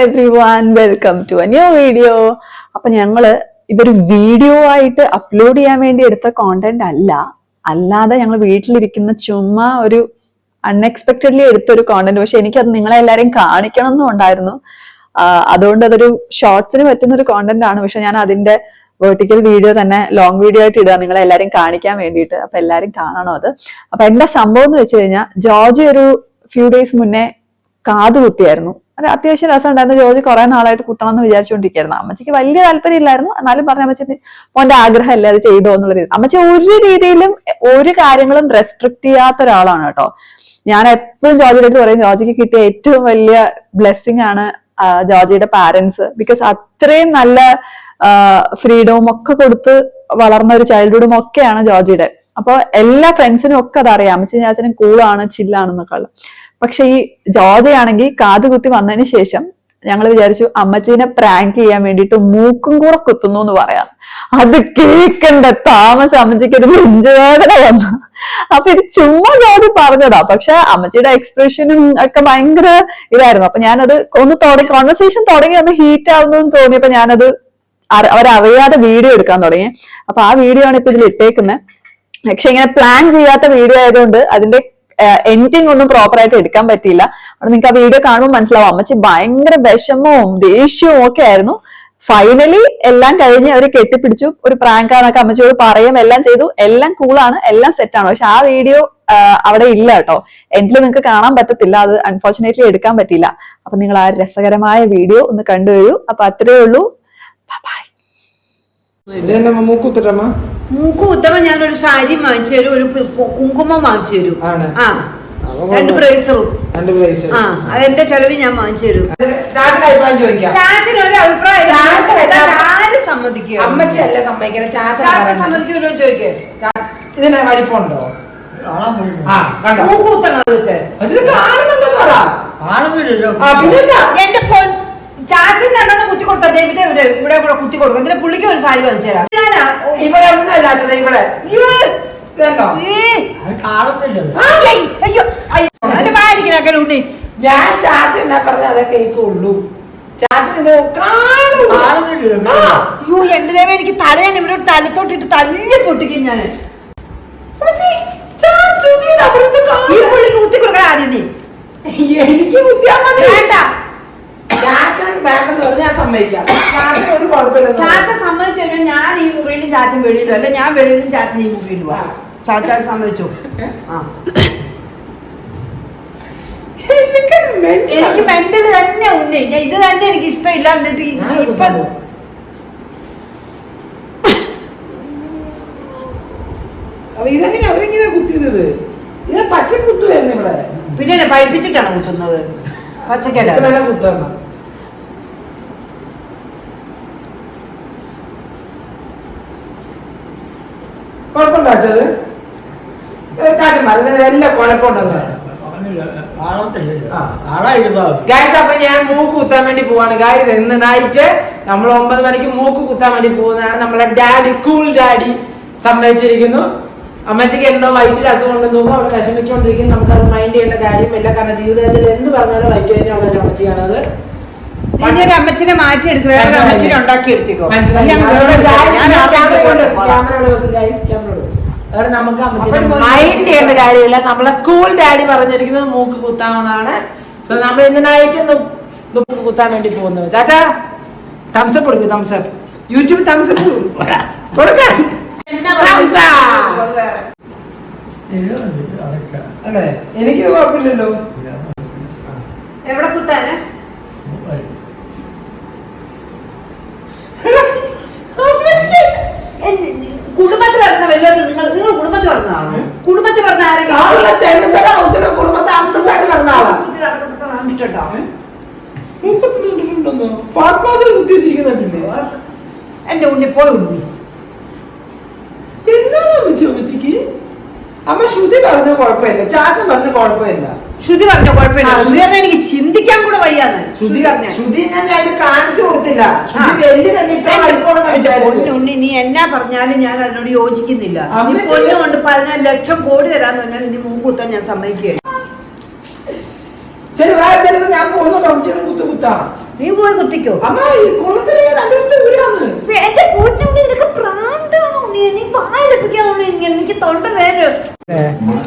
everyone, welcome to a new video. അപ്പൊ ഞങ്ങള് ഇതൊരു വീഡിയോ ആയിട്ട് അപ്ലോഡ് ചെയ്യാൻ വേണ്ടി എടുത്ത കോണ്ടന്റ് അല്ലാതെ ഞങ്ങൾ വീട്ടിലിരിക്കുന്ന ചുമ്മാ ഒരു അൺഎക്സ്പെക്ടഡ്ലി എടുത്തൊരു കോണ്ടന്റ്. പക്ഷെ എനിക്കത് നിങ്ങളെ എല്ലാരെയും കാണിക്കണം എന്നും ഉണ്ടായിരുന്നു. അതുകൊണ്ട് അതൊരു ഷോർട്സിന് പറ്റുന്ന ഒരു കോണ്ടന്റ് ആണ്. പക്ഷെ ഞാൻ അതിന്റെ വെർട്ടിക്കൽ വീഡിയോ തന്നെ ലോങ് വീഡിയോ ആയിട്ട് ഇടുക നിങ്ങളെ എല്ലാരും കാണിക്കാൻ വേണ്ടിയിട്ട്. അപ്പൊ എല്ലാരും കാണണം അത്. അപ്പൊ എന്താ സംഭവം എന്ന് വെച്ച് കഴിഞ്ഞാൽ, ജോർജ് ഒരു ഫ്യൂ ഡേയ്സ് മുന്നേ കാത് കുത്തിയായിരുന്നു. അത് അത്യാവശ്യം രസം ഉണ്ടായിരുന്നു. ജോർജ് കുറെ നാളായിട്ട് കുത്തണം എന്ന് വിചാരിച്ചുകൊണ്ടിരിക്കുകയായിരുന്നു. അമ്മച്ചിക്ക് വലിയ താല്പര്യമില്ലായിരുന്നു. എന്നാലും പറഞ്ഞ അമ്മച്ചി മോന്റെ ആഗ്രഹമല്ലേ, അത് ചെയ്തോ എന്നുള്ള രീതി. അമ്മച്ചി ഒരു രീതിയിലും ഒരു കാര്യങ്ങളും റെസ്ട്രിക്ട് ചെയ്യാത്ത ഒരാളാണ് കേട്ടോ. ഞാൻ എപ്പോഴും ജോർജിയുടെ അടുത്ത് പറയും, ജോർജിക്ക് കിട്ടിയ ഏറ്റവും വലിയ ബ്ലെസ്സിങ് ആണ് ജോർജിയുടെ പാരന്റ്സ്. ബിക്കോസ് അത്രയും നല്ല ഫ്രീഡവും ഒക്കെ കൊടുത്ത് വളർന്ന ഒരു ചൈൽഡ്ഹുഡും ഒക്കെയാണ് ജോർജിയുടെ. അപ്പൊ എല്ലാ ഫ്രണ്ട്സിനും ഒക്കെ അതറിയാം അമ്മച്ചി ചാച്ചനും കൂളാണ്, ചില്ലാണെന്നൊക്കെ ഉള്ളത്. പക്ഷെ ഈ ജോർജയാണെങ്കിൽ കാത് കുത്തി വന്നതിന് ശേഷം ഞങ്ങൾ വിചാരിച്ചു അമ്മച്ചീനെ പ്രാങ്ക് ചെയ്യാൻ വേണ്ടിയിട്ട് മൂക്കും കൂടെ കുത്തുന്നു എന്ന് പറയാം. അത് കേൾക്കണ്ട താമസം അമ്മച്ചിക്ക് ഒരു നെഞ്ചുവേദന വന്നു. അപ്പൊ ഇത് ചുമ്മാ ജോർജ് പറഞ്ഞതാ. പക്ഷെ അമ്മച്ചിയുടെ എക്സ്പ്രഷനും ഒക്കെ ഭയങ്കര ഇതായിരുന്നു. അപ്പൊ ഞാനത് ഒന്ന് കോൺവെർസേഷൻ തുടങ്ങി ഒന്ന് ഹീറ്റ് ആവുന്നു തോന്നിയപ്പോ ഞാനത് അവരറിയാതെ വീഡിയോ എടുക്കാൻ തുടങ്ങി. അപ്പൊ ആ വീഡിയോ ആണ് ഇപ്പൊ ഇതിൽ ഇട്ടേക്കുന്നത്. പക്ഷെ ഇങ്ങനെ പ്ലാൻ ചെയ്യാത്ത വീഡിയോ ആയതുകൊണ്ട് അതിന്റെ എൻഡിങ് ഒന്നും പ്രോപ്പർ ആയിട്ട് എടുക്കാൻ പറ്റിയില്ല. അവിടെ നിങ്ങൾക്ക് ആ വീഡിയോ കാണുമ്പോൾ മനസ്സിലാവും അമ്മച്ചി ഭയങ്കര വിഷമവും ദേഷ്യവും ഒക്കെ ആയിരുന്നു. ഫൈനലി എല്ലാം കഴിഞ്ഞ് അവര് കെട്ടിപ്പിടിച്ചു. ഒരു പ്രാങ്കാന്നൊക്കെ അമ്മച്ചിയോട് പറയും, എല്ലാം ചെയ്തു, എല്ലാം കൂളാണ്, എല്ലാം സെറ്റാണ്. പക്ഷെ ആ വീഡിയോ അവിടെ ഇല്ല കേട്ടോ. എൻഡിൽ നിങ്ങൾക്ക് കാണാൻ പറ്റത്തില്ല. അത് അൺഫോർച്ചുനേറ്റ്ലി എടുക്കാൻ പറ്റിയില്ല. അപ്പൊ നിങ്ങൾ ആ രസകരമായ വീഡിയോ ഒന്ന് കണ്ടുവരൂ. അപ്പൊ അത്രേ ഉള്ളൂ. മൂക്ക് കുത്തമ്മ ഞാനൊരു സാരി വാങ്ങിച്ചു തരും, ഒരു കുങ്കുമം വാങ്ങിച്ചു തരും, 2 ബ്രേസറും. അതെന്റെ ചെലവിൽ ഞാൻ വാങ്ങിച്ചു തരും. ചാച്ചനൊരു അഭിപ്രായം ആരും സമ്മതിക്കുക, അമ്മച്ചല്ല സമ്മതിക്കണ, സമ്മതിക്കൂലോ ചോദിക്കേ. ഇതിന് വലിപ്പമുണ്ടോ? മൂക്ക് കുത്തണം എന്റെ ചാച്ചൻ രണ്ടെണ്ണം കുത്തി കൊടുത്താ ദേവിന്റെ ഇവിടെ കൂടെ കുത്തി കൊടുക്കും. എന്നിട്ട് പുള്ളിക്ക് ഒരു സാരി വാങ്ങിച്ചു തരാം. ഇവിടെ ഒന്നും ഇവിടെ ഉണ്ണി ഞാൻ ചാച്ചൻ എന്നാ പറഞ്ഞ അതൊക്കെ കേൾക്കുള്ളൂ. ചാച്ചൻ എന്റെ ദേവ എനിക്ക് തല ഞാൻ ഇവിടെ തലത്തോട്ടിട്ട് തല്ലി പൊട്ടിക്കും ഞാൻ. ഈ പുള്ളിക്ക് കുത്തി കൊടുക്കാൻ ആദ്യം നീ. എനിക്ക് കുത്തിയാ മതി. വേണ്ട, ചാച്ചൻ വേണ്ടെന്ന് പറഞ്ഞാൽ ഞാൻ സമ്മതിക്കാം. ചാച്ചൻ ഒരു കുഴപ്പമില്ല. ചാച്ചൻ സമ്മതിച്ചു കഴിഞ്ഞാൽ ഞാൻ ഈ മുറിയിലും ചാച്ചൻ വെളിയിലും, അല്ല ഞാൻ വെളിയിലും ചാച്ചൻ ഈ മുറിയിലും. ചാച്ചൻ സമ്മതിച്ചു. എനിക്ക് മെന്റൽ തന്നെ ഉണ്ണി, ഞാൻ ഇത് തന്നെ എനിക്ക് ഇഷ്ടമില്ല. എന്നിട്ട് ഇപ്പൊ ഇതെങ്ങനെ അവരെങ്ങനെ കുത്തിയത്? ഇത് പച്ച കുത്തുവായിരുന്നു ഇവിടെ. പിന്നെ പഴിപ്പിച്ചിട്ടാണ് കുത്തുന്നത്, പച്ചക്കല്ല കുത്തുന്ന. കുഴപ്പമുണ്ടോ ചാച്ചത്? ചാച്ചൻ വല്ല കുഴപ്പമുണ്ടോ? ഗൈസ്, അപ്പൊ ഞാൻ മൂക്ക് കുത്താൻ വേണ്ടി പോവാണ് ഗൈസ്. ഇന്ന് നൈറ്റ് നമ്മൾ 9 മണിക്ക് മൂക്ക് കുത്താൻ വേണ്ടി പോകുന്നതാണ്. നമ്മളെ ഡാഡി, കൂൾ ഡാഡി സമ്മതിച്ചിരിക്കുന്നു. അമ്മച്ചിക്ക് എന്തോ വയറ്റിൽ അസുഖം ഉണ്ടെന്ന് തോന്നുന്നു. അവിടെ വിഷമിച്ചുകൊണ്ടിരിക്കുന്നു. നമുക്കത് മൈൻഡ് ചെയ്യേണ്ട കാര്യമില്ല. കാരണം ജീവിതത്തിൽ എന്ത് പറഞ്ഞാലും വയറ്റ് വേദന ഉള്ള ഒരു അമ്മച്ചിയാണത്. അമ്മച്ചിനെ മാറ്റിയെടുക്കുക, അമ്മച്ചിനെ ഉണ്ടാക്കി എടുത്തിക്കോ. അവിടെ നമുക്ക് അമ്മച്ചിനെ മൈൻഡ് ചെയ്യേണ്ട കാര്യമില്ല. നമ്മളെ കൂൾ ഡാഡി പറഞ്ഞിരിക്കുന്നത് മൂക്ക് കുത്താമെന്നാണ്. സോ നമ്മൾ ഇന്ന് നൈറ്റ് മൂക്ക് കുത്താൻ വേണ്ടി പോകുന്നത്. ചാച്ചാ തംസപ്പ് കൊടുക്കും, തംസപ്പ്. യൂട്യൂബ് തംസപ്പ് കൊടുക്കാൻ അല്ലേ? എനിക്ക് കുഴപ്പമില്ലല്ലോ. എവിടെ കുത്താന്? കുടുംബത്തിൽ പറഞ്ഞ വല്ലതും നിങ്ങൾ കുടുംബത്തിൽ പറഞ്ഞതാണോ? കുടുംബത്തിൽ പറഞ്ഞ ആരെങ്കിലും കുടുംബത്തെ അന്തസ്സായിട്ട് പറഞ്ഞ ആളാ. കണ്ടിട്ടുണ്ടോ? കുത്തി വെച്ചിരിക്കുന്നില്ലേ എന്റെ ഉണ്ണി പോയി. ഉണ്ണി എന്താണ് അമ്മച്ചിക്ക്? അമ്മ ശ്രുതി പറഞ്ഞ കുഴപ്പമില്ല, ചാച്ചൻ പറഞ്ഞ കുഴപ്പമില്ല. ശ്രുതി പറഞ്ഞ കുഴപ്പമില്ല. ശ്രുതി പറഞ്ഞ എനിക്ക് ചിന്തിക്കാൻ കൂടെ വയ്യാന്ന്. ശ്രുതി ഞാൻ കാണിച്ചു കൊടുത്തില്ല. ഉണ്ണി നീ എന്നാ പറഞ്ഞാലും ഞാൻ അതിനോട് യോജിക്കുന്നില്ല. പൊന്നു കൊണ്ട് 14 ലക്ഷം കോടി തരാന്ന് പറഞ്ഞാൽ ഇനി മൂക്ക് കുത്താൻ ഞാൻ സമ്മതിക്കുകയാണ്. ശരി, വേറെ ഞാൻ പോകുന്നു. കുത്താം നീ പോയി കുത്തിക്കോ. അമ്മ ഈ കുളത്തില് ഞാൻ 2 ദിവസത്തെ ഊരാന്ന്. എന്റെ കൂട്ടിനുണ്ടി നിനക്ക് പ്രാന്താണോ? നീ വായിലപ്പിക്കാണോ? എനിക്ക് തൊണ്ട വേദന.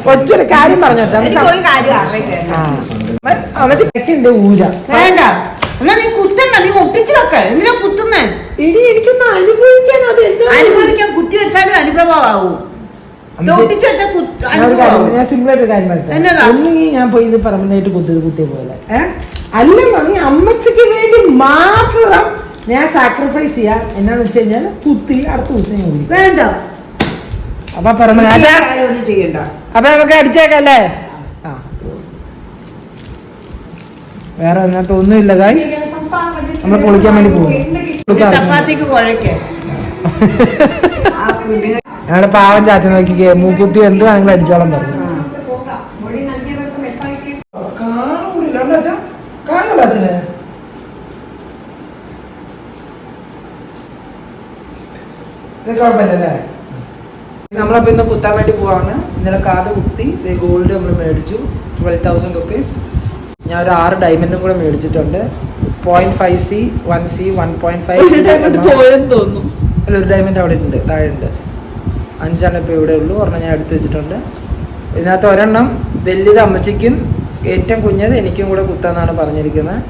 കൊച്ചൊരു കാര്യം പറഞ്ഞു ഒരു കാര്യം അമ്മച്ചിന്റെ ഊര വേണ്ട. എന്നാ നീ കുത്തണ്ട, നീ ഒട്ടിച്ചു വെക്ക. എന്തിനാ കുത്തുന്നേ? ഇടി എനിക്കൊന്ന് അനുഭവിക്കാൻ. അത് അനുഭവിക്കാൻ കുത്തി വെച്ചാലും അനുഭവമാവും. ഒട്ടിച്ചു വെച്ചാൽ ഞാൻ സിമ്പിൾ ആയിട്ട് കാര്യം പറയാം. ഒന്നുകിൽ ഞാൻ പോയി ഇത് പെർമനന്റ് കുത്തിയ പോലെ അല്ലെന്നുണ്ടെങ്കിൽ അമ്മച്ചിക്ക് വേണ്ടി മാത്രം ഞാൻ സാക്രിഫൈസ് ചെയ്യാം. എന്നാന്ന് വെച്ച് കഴിഞ്ഞാൽ കുത്തി അടുത്ത ദിവസം ഞാൻ കുടിക്കും. വേണ്ട. അപ്പൊ പെർമനന്റ് ചെയ്യണ്ട. അപ്പൊ നമുക്ക് അടിച്ചേക്കല്ലേ? വേറെ അതിനകത്ത് ഒന്നുമില്ല ഗായ്സ്. നമ്മള് പൊളിക്കാൻ വേണ്ടി പോകും. ചപ്പാത്തിക്ക് കുഴക്കേ. ഞങ്ങളുടെ പാവം ചാച്ച നോക്കിക്കേ, മൂക്കുത്തി എന്ത് വേണമെങ്കിലും അടിച്ചോളം പറഞ്ഞു. കുഴപ്പമില്ലല്ലേ? നമ്മളപ്പോ ഇന്ന് കുത്താൻ വേണ്ടി പോവാണ്. ഇന്നലെ കാത് കുത്തി ഗോൾഡ് നമ്മൾ മേടിച്ചു 12,000 rupees. ഞാൻ ഒരു 6 ഡയമണ്ടും കൂടെ മേടിച്ചിട്ടുണ്ട്. 0.5C 1C 1.5 തോന്നുന്നു. അല്ല, ഒരു ഡയമണ്ട് അവിടെ ഉണ്ട്, താഴെ ഉണ്ട്. 5 ഇപ്പോൾ ഇവിടെ ഉള്ളൂ. ഒരെണ്ണം ഞാൻ എടുത്തു വെച്ചിട്ടുണ്ട്. ഇതിനകത്ത് ഒരെണ്ണം വലിയത് അമ്മച്ചിക്കും ഏറ്റവും കുഞ്ഞത് എനിക്കും കൂടെ കുത്താന്നാണ് പറഞ്ഞിരിക്കുന്നത്.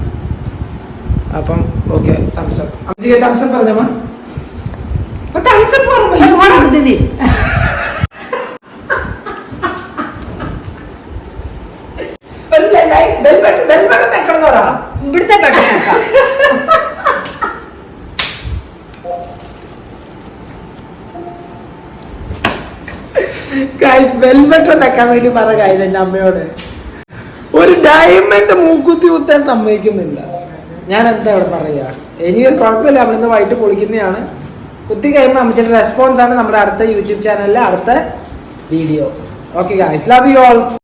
അപ്പം ഓക്കെ, തംസപ്പ് അമ്മച്ചിക്ക് തംസപ്പ് പറഞ്ഞമ്മ. തംസപ്പ് പറഞ്ഞു ഇവിടുത്തെ വെൽബെറ്റ് ഉണ്ടാക്കാൻ വേണ്ടി പറ ഗൈസ്. എന്റെ അമ്മയോട് ഒരു ഡയമണ്ട് മൂക്കുത്തി കുത്താൻ സമ്മതിക്കുന്നില്ല. ഞാൻ എന്താ ഇവിടെ പറയാ? എനിക്ക് കുഴപ്പമില്ല, നമ്മളിന്ന് വൈകിട്ട് പൊളിക്കുന്നതാണ്. കുത്തി കഴിയുമ്പോൾ അമ്മച്ചിന്റെ റെസ്പോൺസ് ആണ് നമ്മുടെ അടുത്ത യൂട്യൂബ് ചാനലിലെ അടുത്ത video. Okay guys, love you all.